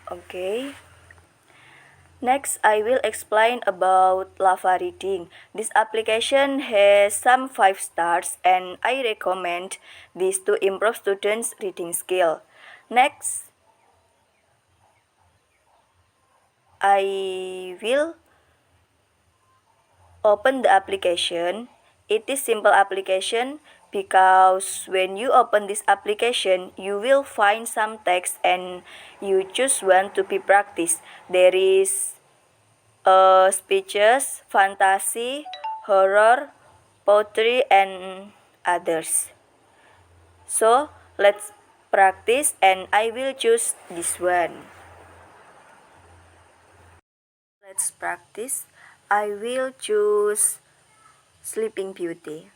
Okay. Next, I will explain about Lava Reading. This application has some 5 stars and I recommend this to improve students' reading skill. Next, I will open the application. It is simple application because when you open this application, you will find some text and you choose one to be practiced. There is speeches, fantasy, horror, poetry, and others. So let's practice and I will choose this one. Let's practice. I will choose Sleeping Beauty.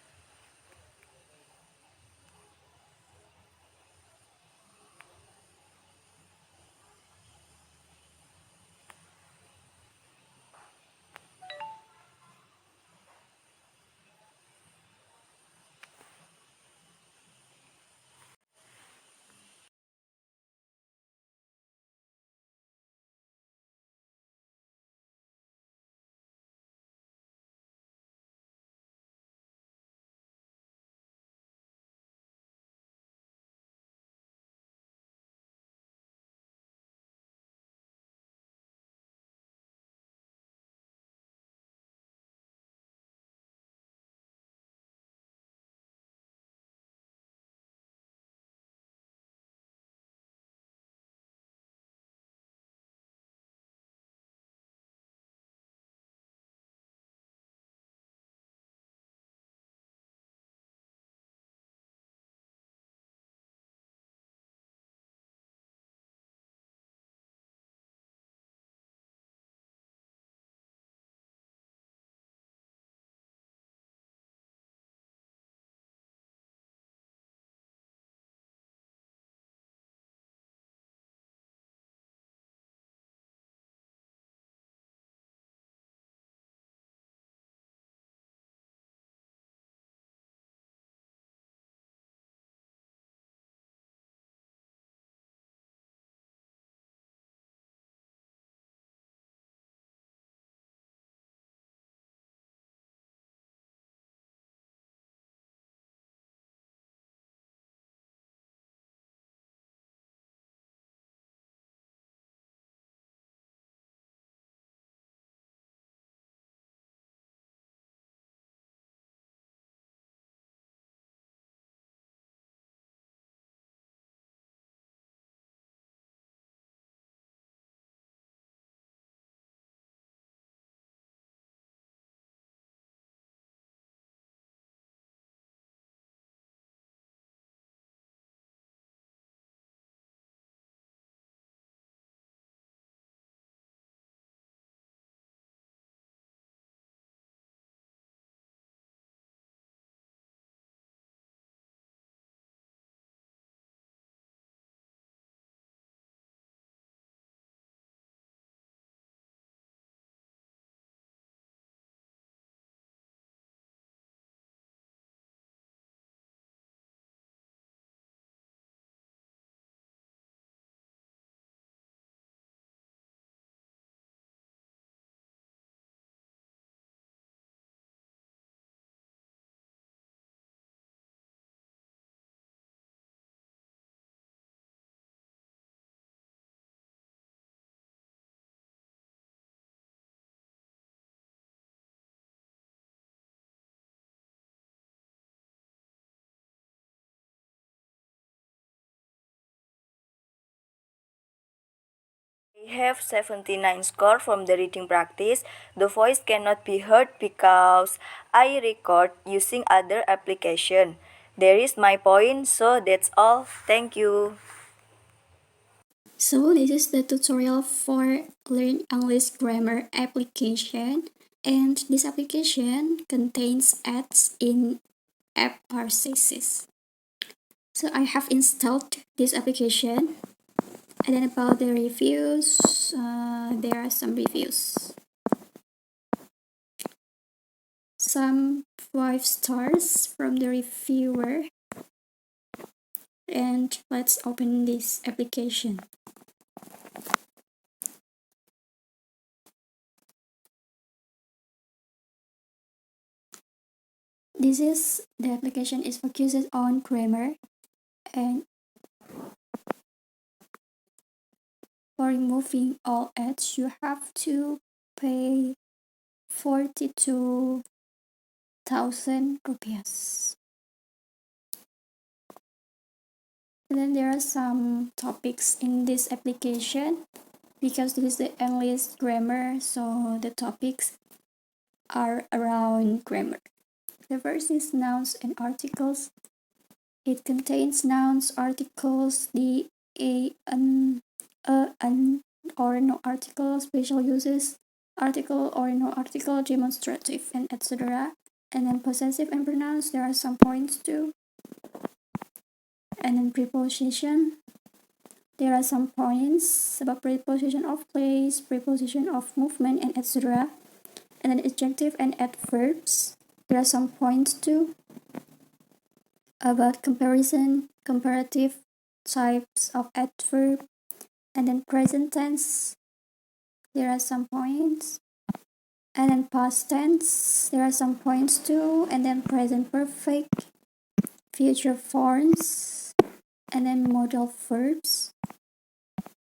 I have 79 score from the reading practice. The voice cannot be heard because I record using other application. There is my point, so that's all. Thank you. So this is the tutorial for Learn English Grammar application, and this application contains ads in app RCS. So I have installed this application, and then about the reviews, there are some reviews. Some 5 stars from the reviewer, and let's open this application. The application is focused on grammar, and for removing all ads you have to pay 42,000 rupiahs. And then there are some topics in this application because this is the English grammar, so the topics are around grammar. The first is nouns and articles. It contains nouns, articles, the, an, or no article, special uses, article or no article, demonstrative, and etc. And then possessive and pronouns, there are some points too. And then preposition, there are some points about preposition of place, preposition of movement, and etc. And then adjective and adverbs, there are some points too. About comparison, comparative types of adverb, and then present tense, there are some points. And then past tense, there are some points too. And then present perfect, future forms, and then modal verbs,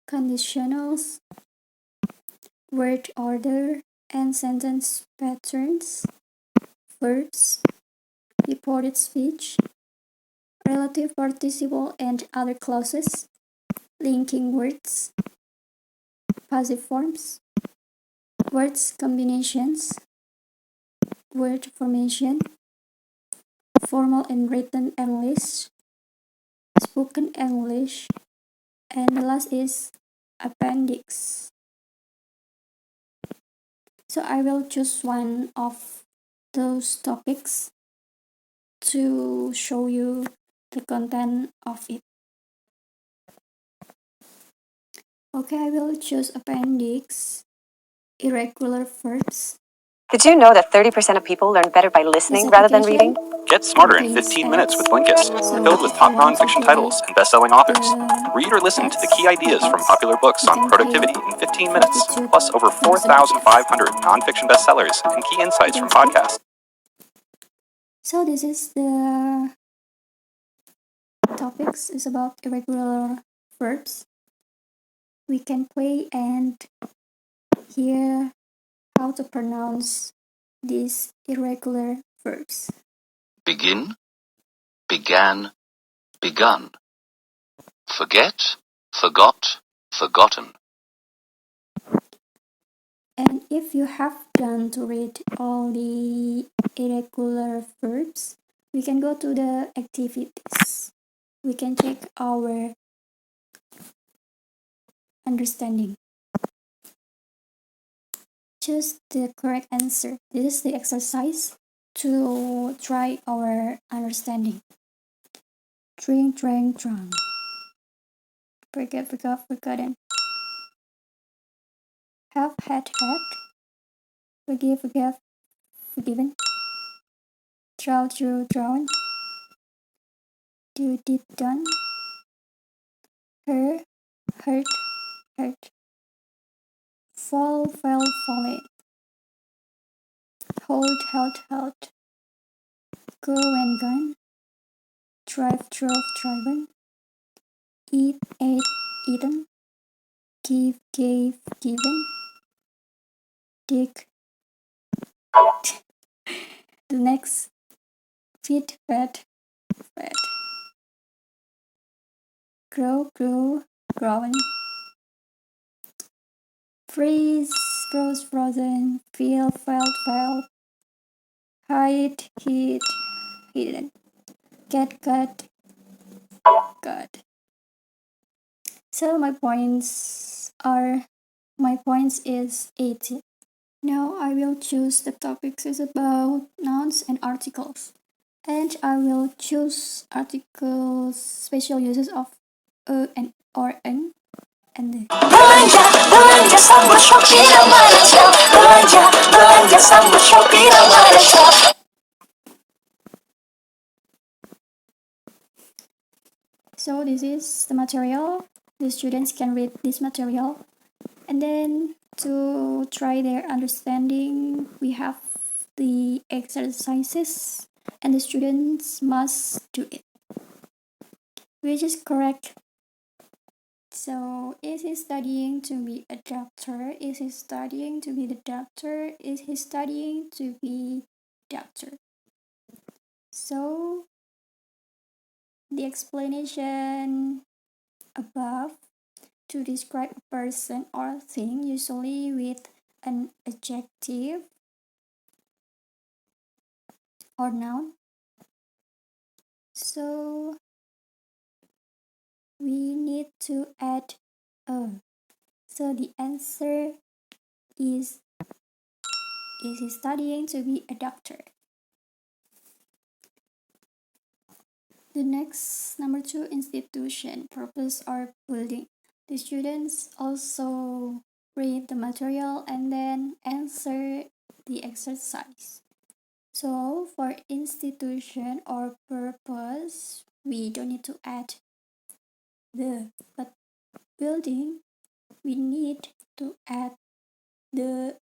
conditionals, word order, and sentence patterns, verbs, reported speech, relative participle and other clauses, linking words, passive forms, words combinations, word formation, formal and written English, spoken English, and the last is appendix. So I will choose one of those topics to show you the content of it. Okay, I will choose appendix, irregular verbs. Did you know that 30% of people learn better by listening rather than reading? Get smarter in 15 minutes with Blinkist, filled with top nonfiction titles and best-selling authors. Read or listen to the key ideas from popular books on productivity in 15 minutes, plus over 4,500 nonfiction bestsellers and key insights from podcasts. So this is the topics is about irregular verbs. We can play and hear how to pronounce these irregular verbs. Begin, began, begun. Forget, forgot, forgotten. And if you have done to read all the irregular verbs, we can go to the activities. We can check our understanding. Choose the correct answer. This is the exercise to try our understanding. Drink, drank, drunk. Forget, forgot, forgotten. Have, had, forgive, forgave, forgiven. Draw, drew, drawn. Do, did, done. Her, hurt, hurt. Fall, fell, fallen. Hold, held, held. Go, went, gone. Drive, drove, driven. Eat, ate, eaten. Give, gave, given. Dig. The next, feed, fed, fed. Grow, grew, grown. Freeze, froze, frozen. Feel, felt, felt. Hide, hid, hidden. Get, got, got. So my points is 18. Now I will choose the topics is about nouns and articles. And I will choose articles, special uses of a and or an and the. Belanja sambut Shopee Malaysia. Belanja sambut Shopee Malaysia. So this is the material. The students can read this material. And then to try their understanding, we have the exercises. and the students must do it, which is correct. So, is he studying to be a doctor? Is he studying to be the doctor? Is he studying to be doctor? So, the explanation above to describe a person or thing, usually with an adjective or noun. So, we need to add a. So, the answer is he studying to be a doctor? The next, number 2, institution, purpose or building. The students also read the material and then answer the exercise. So for institution or purpose, we don't need to add the, but building, we need to add the.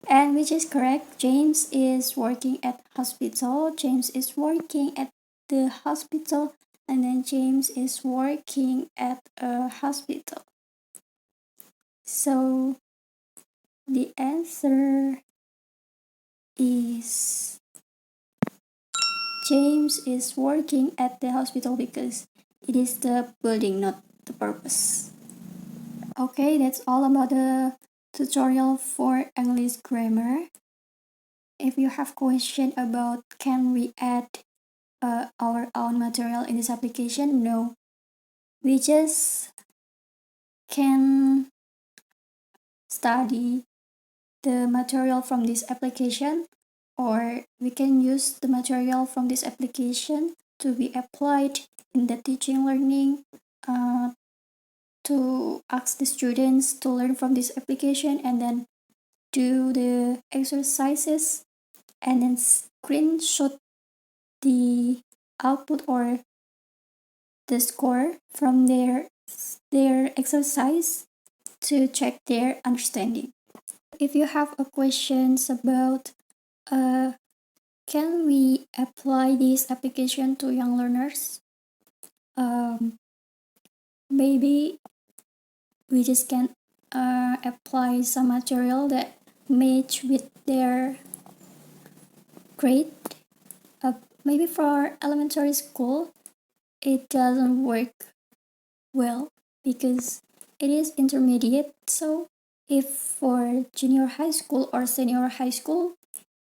And which is correct. James is working at hospital. James is working at the hospital, and then James is working at a hospital. So the answer is James is working at the hospital because it is the building, not the purpose. Okay, that's all about the tutorial for English grammar. If you have question about can we add our own material in this application, no. We just can study the material from this application, or we can use the material from this application to be applied in the teaching learning, to ask the students to learn from this application and then do the exercises and then screenshot the output or the score from their exercise to check their understanding. If you have a questions about can we apply this application to young learners, maybe we just can apply some material that match with their grade. Maybe for elementary school it doesn't work well because it is intermediate. So if for junior high school or senior high school,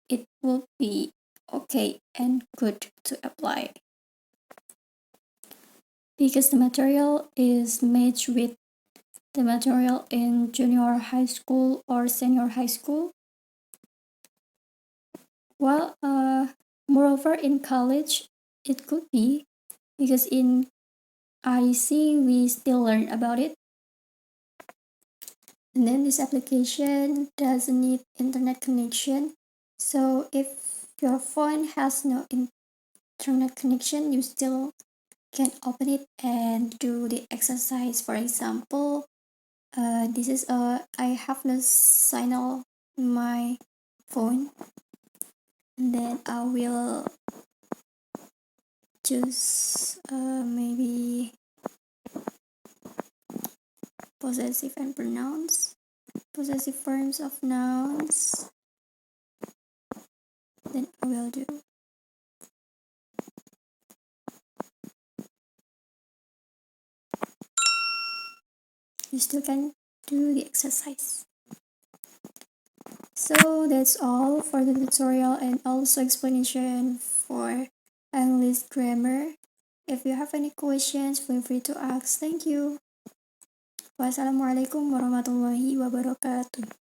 it will be okay and good to apply because the material is matched with the material in junior high school or senior high school. Well, moreover in college it could be because in IC we still learn about it. And then this application doesn't need internet connection. So if your phone has no internet connection, you still can open it and do the exercise. For example, this is I have no signal in my phone, and then I will choose maybe possessive and pronouns, possessive forms of nouns. Then I will do. You still can do the exercise. So that's all for the tutorial and also explanation for English grammar. If you have any questions, feel free to ask. Thank you. Wassalamualaikum warahmatullahi wabarakatuh.